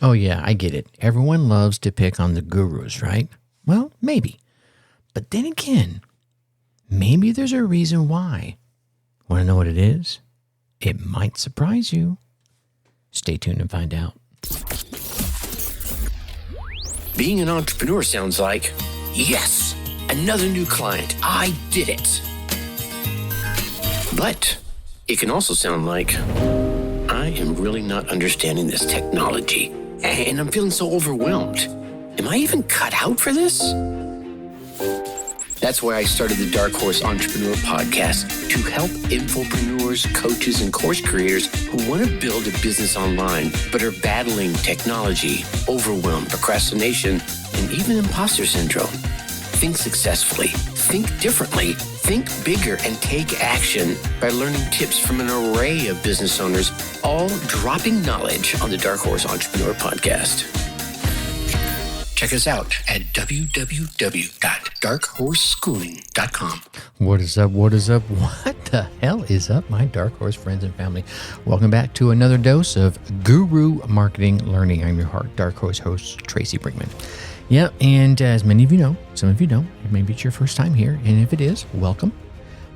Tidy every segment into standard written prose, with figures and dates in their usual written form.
Oh, yeah, I get it. Everyone loves to pick on the gurus, right? Well, maybe. But then again, maybe there's a reason why. Want to know what it is? It might surprise you. Stay tuned and find out. Being an entrepreneur sounds like, yes, another new client. I did it. But it can also sound like, I am really not understanding this technology. And I'm feeling so overwhelmed. Am I even cut out for this? That's why I started the Dark Horse Entrepreneur Podcast to help infopreneurs, coaches, and course creators who want to build a business online but are battling technology, overwhelm, procrastination, and even imposter syndrome. Think successfully, think differently, think bigger, and take action by learning tips from an array of business owners, all dropping knowledge on the Dark Horse Entrepreneur Podcast. Check us out at www.darkhorseschooling.com. What is up? What is up? What the hell is up, my Dark Horse friends and family? Welcome back to another dose of Guru Marketing Learning. I'm your Dark Horse host, Tracy Brinkman. Yeah, and as many of you know, some of you don't, maybe it's your first time here, and if it is, welcome.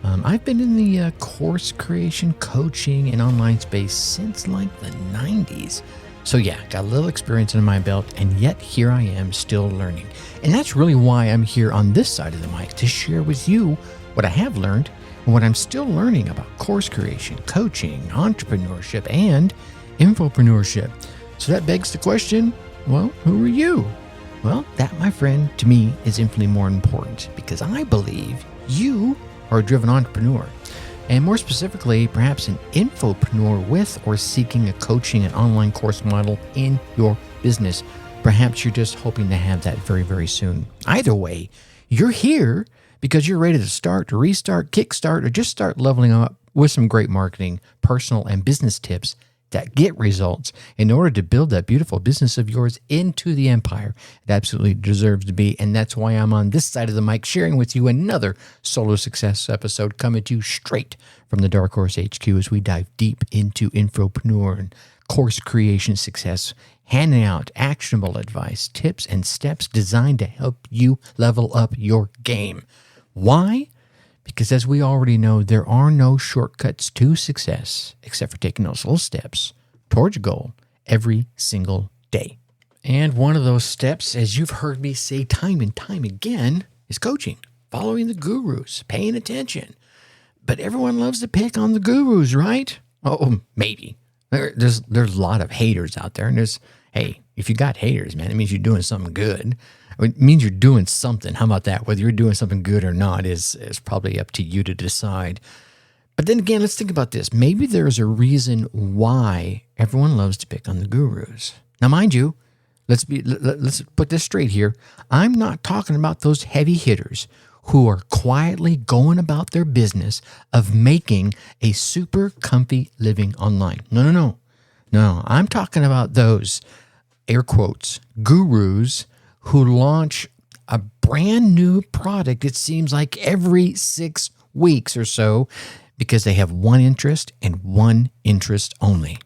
I've been in the course creation, coaching, and online space since like the 90s. So yeah, got a little experience under my belt, and yet here I am still learning. And that's really why I'm here on this side of the mic, to share with you what I have learned and what I'm still learning about course creation, coaching, entrepreneurship, and infopreneurship. So that begs the question, well, who are you? Well, that, my friend, to me is infinitely more important, because I believe you are a driven entrepreneur. And more specifically, perhaps an infopreneur with or seeking a coaching and online course model in your business. Perhaps you're just hoping to have that very, very soon. Either way, you're here because you're ready to start, restart, kickstart, or just start leveling up with some great marketing, personal, and business tips that get results in order to build that beautiful business of yours into the empire it absolutely deserves to be. And that's why I'm on this side of the mic sharing with you another solo success episode coming to you straight from the Dark Horse HQ as we dive deep into infopreneur and course creation success, handing out actionable advice, tips, and steps designed to help you level up your game. Why? Because as we already know, there are no shortcuts to success except for taking those little steps towards your goal every single day. And one of those steps, as you've heard me say time and time again, is coaching, following the gurus, paying attention. But everyone loves to pick on the gurus, right? Oh, maybe. There's a lot of haters out there. And hey, if you got haters, man, it means you're doing something good. It means you're doing something. How about that? Whether you're doing something good or not is probably up to you to decide. But then again, let's think about this. Maybe there's a reason why everyone loves to pick on the gurus. Now, mind you, let's put this straight here. I'm not talking about those heavy hitters who are quietly going about their business of making a super comfy living online. No. I'm talking about those, air quotes, gurus who launch a brand new product, it seems like every 6 weeks or so, because they have one interest and one interest only: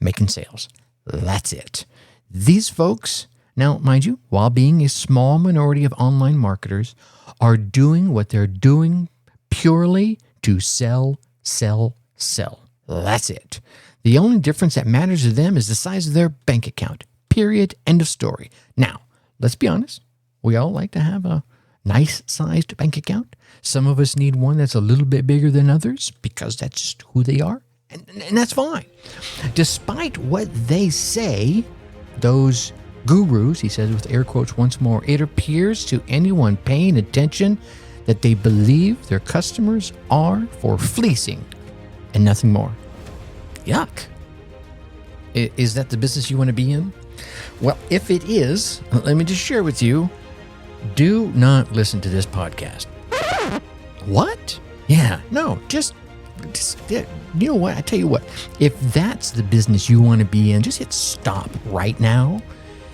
making sales. That's it. These folks, now, mind you, while being a small minority of online marketers, are doing what they're doing purely to sell. That's it. The only difference that matters to them is the size of their bank account. Period. End of story. Now, let's be honest. We all like to have a nice-sized bank account. Some of us need one that's a little bit bigger than others because that's just who they are, and that's fine. Despite what they say, those gurus, he says with air quotes once more, it appears to anyone paying attention that they believe their customers are for fleecing and nothing more. Yuck. Is that the business you want to be in? Well, if it is, let me just share with you, do not listen to this podcast. What? Yeah, no, just you know what? I tell you what, if that's the business you want to be in, just hit stop right now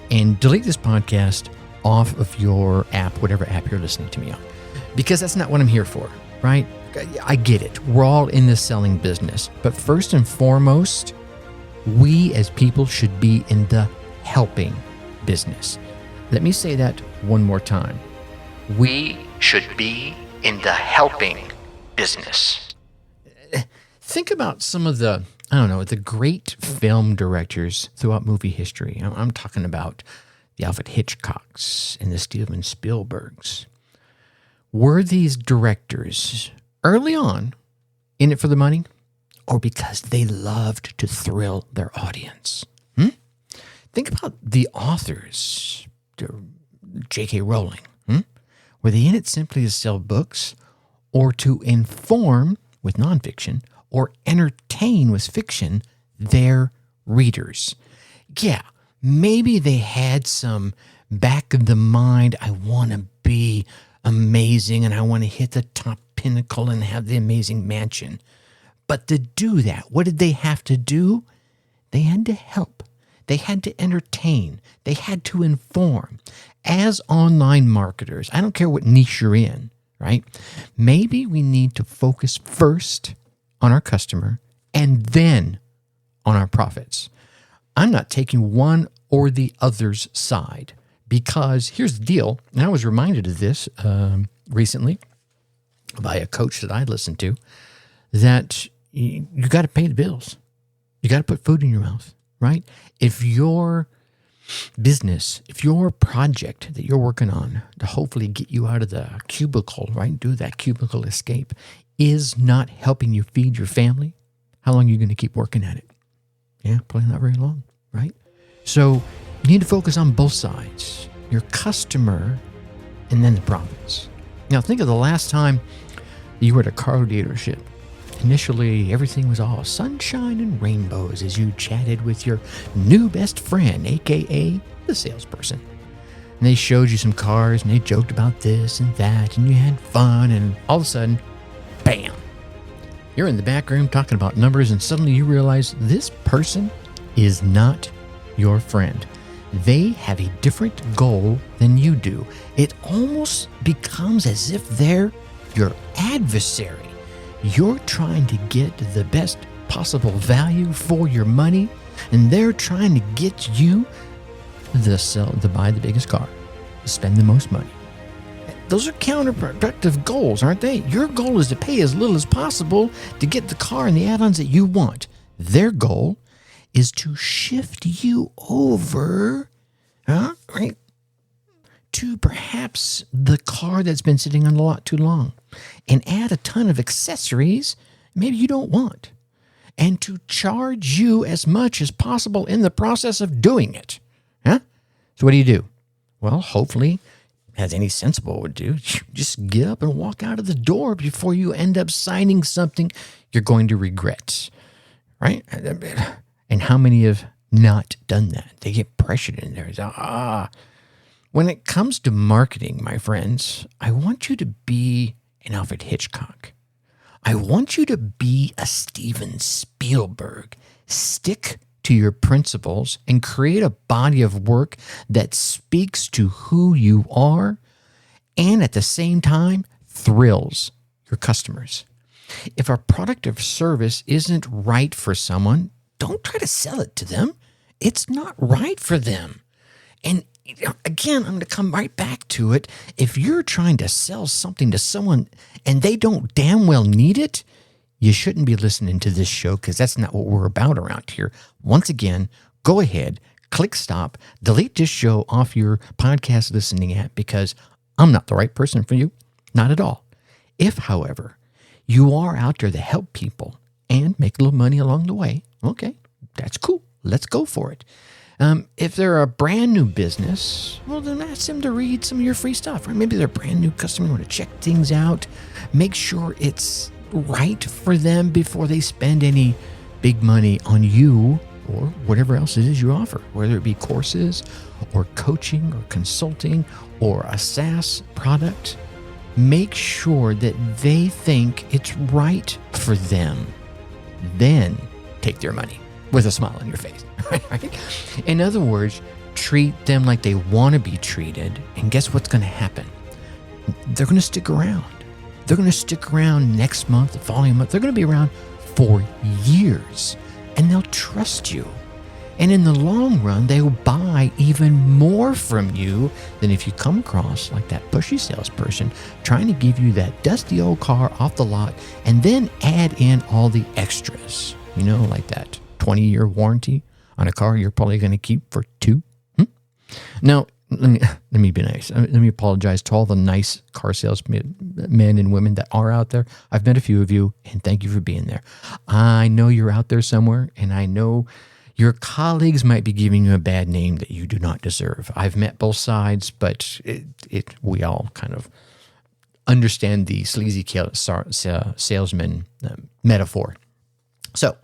and delete this podcast off of your app, whatever app you're listening to me on, because that's not what I'm here for, right? I get it. We're all in the selling business, but first and foremost, we as people should be in the helping business. Let me say that one more time. We should be in the helping business. Think about some of the great film directors throughout movie history. I'm talking about the Alfred Hitchcocks and the Steven Spielbergs. Were these directors early on in it for the money, or because they loved to thrill their audience? Think about the authors, J.K. Rowling. Were they in it simply to sell books, or to inform with nonfiction, or entertain with fiction their readers? Yeah, maybe they had some back of the mind, I want to be amazing and I want to hit the top pinnacle and have the amazing mansion. But to do that, what did they have to do? They had to help. They had to entertain. They had to inform. As online marketers, I don't care what niche you're in, right? Maybe we need to focus first on our customer and then on our profits. I'm not taking one or the other's side, because here's the deal, and I was reminded of this recently by a coach that I listened to, that you got to pay the bills. You got to put food in your mouth, right? If your business, if your project that you're working on to hopefully get you out of the cubicle, right, do that cubicle escape, is not helping you feed your family, how long are you going to keep working at it? Yeah, probably not very long, right? So you need to focus on both sides, your customer and then the profits. Now, think of the last time you were at a car dealership. Initially, everything was all sunshine and rainbows as you chatted with your new best friend, a.k.a. the salesperson. And they showed you some cars, and they joked about this and that, and you had fun, and all of a sudden, bam! You're in the back room talking about numbers, and suddenly you realize this person is not your friend. They have a different goal than you do. It almost becomes as if they're your adversary. You're trying to get the best possible value for your money, and they're trying to get you to buy the biggest car, to spend the most money. Those are counterproductive goals, aren't they? Your goal is to pay as little as possible to get the car and the add-ons that you want. Their goal is to shift you over, right, to perhaps the car that's been sitting on the lot too long, and add a ton of accessories maybe you don't want, and to charge you as much as possible in the process of doing it. So what do? Well, hopefully, as any sensible would do, just get up and walk out of the door before you end up signing something you're going to regret, right? And how many have not done that? They get pressured in there. When it comes to marketing, my friends, I want you to be an Alfred Hitchcock. I want you to be a Steven Spielberg. Stick to your principles and create a body of work that speaks to who you are and at the same time thrills your customers. If a product or service isn't right for someone, don't try to sell it to them. It's not right for them. And again, I'm going to come right back to it. If you're trying to sell something to someone and they don't damn well need it, you shouldn't be listening to this show, because that's not what we're about around here. Once again, go ahead, click stop, delete this show off your podcast listening app, because I'm not the right person for you. Not at all. If, however, you are out there to help people and make a little money along the way, okay, that's cool. Let's go for it. If they're a brand new business, well, then ask them to read some of your free stuff. Right? Maybe they're a brand new customer, want to check things out, make sure it's right for them before they spend any big money on you or whatever else it is you offer, whether it be courses or coaching or consulting or a SaaS product. Make sure that they think it's right for them. Then take their money with a smile on your face. Right? In other words, treat them like they want to be treated, and guess what's going to happen? They're going to stick around. They're going to stick around next month, the following month. They're going to be around for years, and they'll trust you. And in the long run, they will buy even more from you than if you come across like that pushy salesperson trying to give you that dusty old car off the lot and then add in all the extras. You know, like that 20-year warranty on a car you're probably going to keep for 2. Now, let me be nice. Let me apologize to all the nice car salesmen and women that are out there. I've met a few of you, and thank you for being there. I know you're out there somewhere, and I know your colleagues might be giving you a bad name that you do not deserve. I've met both sides, but we all kind of understand the sleazy salesman metaphor. So,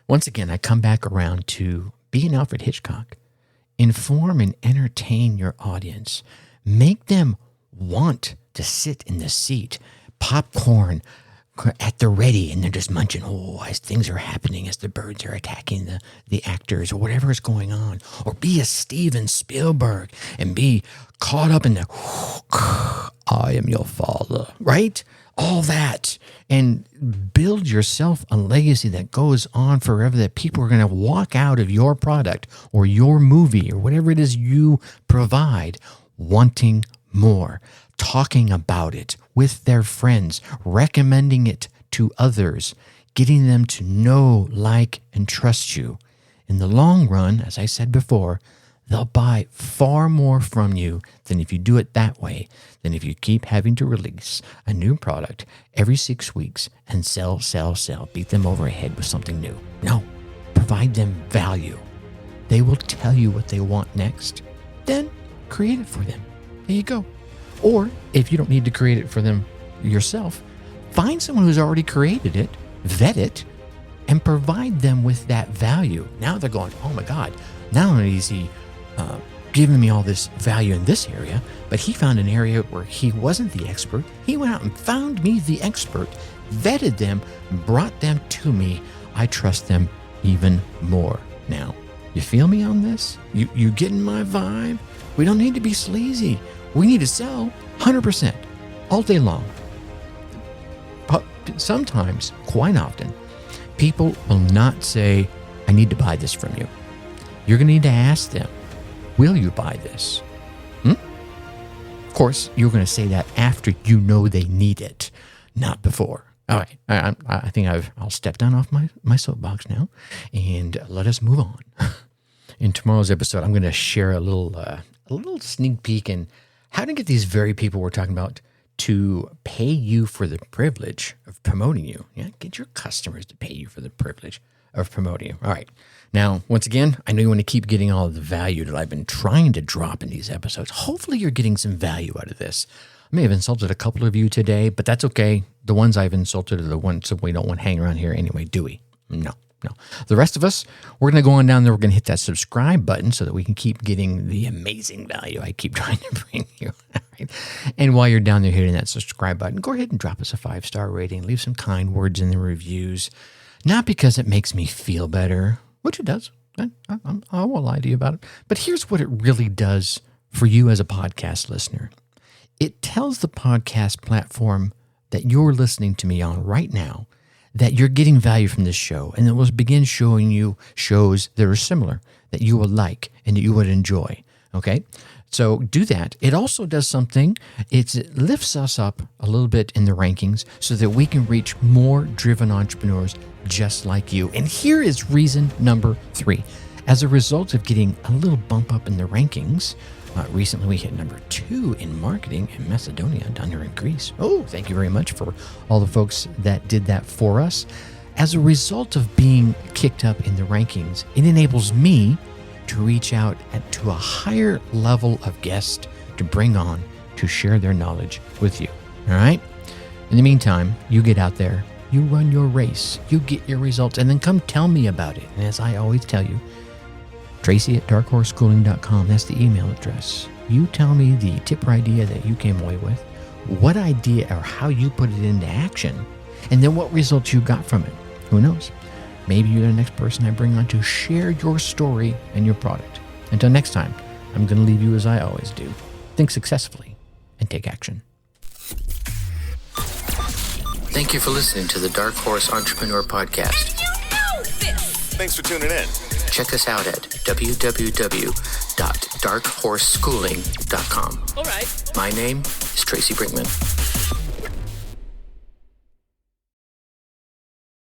once again, I come back around to being Alfred Hitchcock. Inform and entertain your audience. Make them want to sit in the seat, popcorn at the ready, and they're just munching. Oh, as things are happening, as the birds are attacking the actors, or whatever is going on. Or be a Steven Spielberg and be caught up in the, I am your father, right? All that, and build yourself a legacy that goes on forever, that people are going to walk out of your product or your movie or whatever it is you provide wanting more, talking about it with their friends, recommending it to others, getting them to know, like, and trust you. In the long run, as I said before, they'll buy far more from you than if you do it that way, than if you keep having to release a new product every 6 weeks and sell, beat them over the head with something new. No, provide them value. They will tell you what they want next. Then create it for them. There you go. Or if you don't need to create it for them yourself, find someone who's already created it, vet it, and provide them with that value. Now they're going, oh my God, not only is he giving me all this value in this area, but he found an area where he wasn't the expert. He went out and found me the expert, vetted them, brought them to me. I trust them even more now. You feel me on this? You getting my vibe? We don't need to be sleazy. We need to sell 100% all day long. But sometimes, quite often, people will not say, I need to buy this from you. You're going to need to ask them, will you buy this? Of course, you're going to say that after you know they need it, not before. All right, I think I'll step down off my soapbox now, and let us move on. In tomorrow's episode, I'm going to share a little sneak peek in how to get these very people we're talking about to pay you for the privilege of promoting you. Yeah, get your customers to pay you for the privilege of promoting you. All right. Now, once again, I know you want to keep getting all of the value that I've been trying to drop in these episodes. Hopefully you're getting some value out of this. I may have insulted a couple of you today, but that's okay. The ones I've insulted are the ones that we don't want to hang around here anyway, do we? No. The rest of us, we're going to go on down there. We're going to hit that subscribe button so that we can keep getting the amazing value I keep trying to bring you. Right? And while you're down there hitting that subscribe button, go ahead and drop us a 5-star rating. Leave some kind words in the reviews. Not because it makes me feel better, which it does. I won't lie to you about it. But here's what it really does for you as a podcast listener. It tells the podcast platform that you're listening to me on right now that you're getting value from this show, and it will begin showing you shows that are similar, that you will like and that you would enjoy, okay? So do that. It also does something. It lifts us up a little bit in the rankings so that we can reach more driven entrepreneurs just like you. And here is reason number 3. As a result of getting a little bump up in the rankings, recently we hit number 2 in marketing in Macedonia, down there in Greece. Oh, thank you very much for all the folks that did that for us. As a result of being kicked up in the rankings, it enables me to reach out to a higher level of guests to bring on to share their knowledge with you. All right? In the meantime, you get out there, you run your race, you get your results, and then come tell me about it. And as I always tell you, Tracy@darkhorseschooling.com. That's the email address. You tell me the tip or idea that you came away with, what idea or how you put it into action, and then what results you got from it. Who knows? Maybe you're the next person I bring on to share your story and your product. Until next time, I'm going to leave you as I always do. Think successfully and take action. Thank you for listening to the Dark Horse Entrepreneur Podcast. Thanks for tuning in. check us out at www.darkhorseschooling.com. All right. My name is Tracy Brinkman.